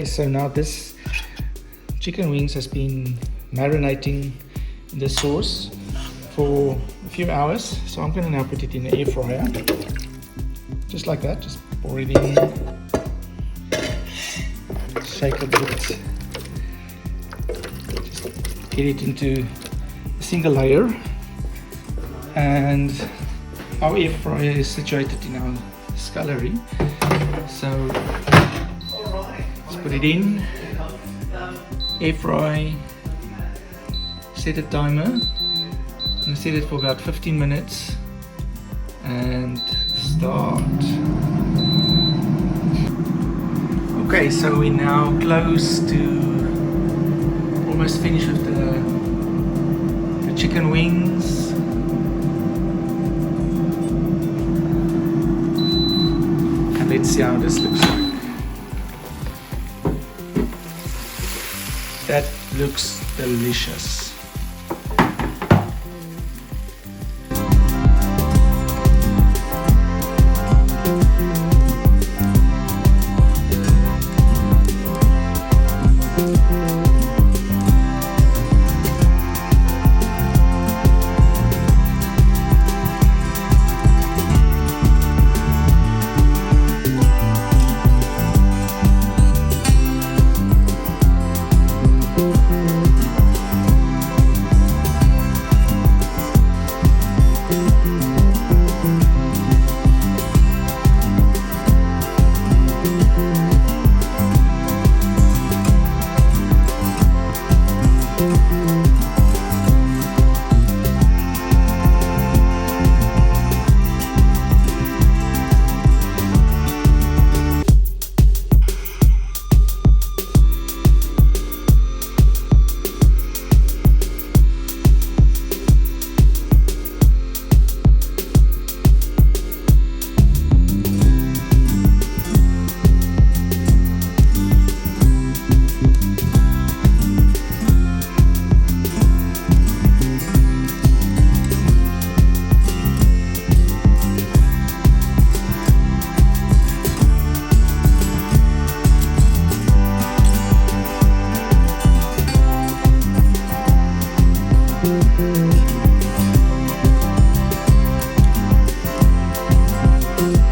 Okay, so now this chicken wings has been marinating in the sauce for a few hours. So I'm going to now put it in the air fryer. Just like that, just pour it in. Shake a bit. Just get it into a single layer. And our air fryer is situated in our scullery. So let's put it in, air fry, set a timer. I'm going to set it for about 15 minutes and start. Okay, so we're now close to almost finished with the chicken wings. And let's see how this looks like. That looks delicious.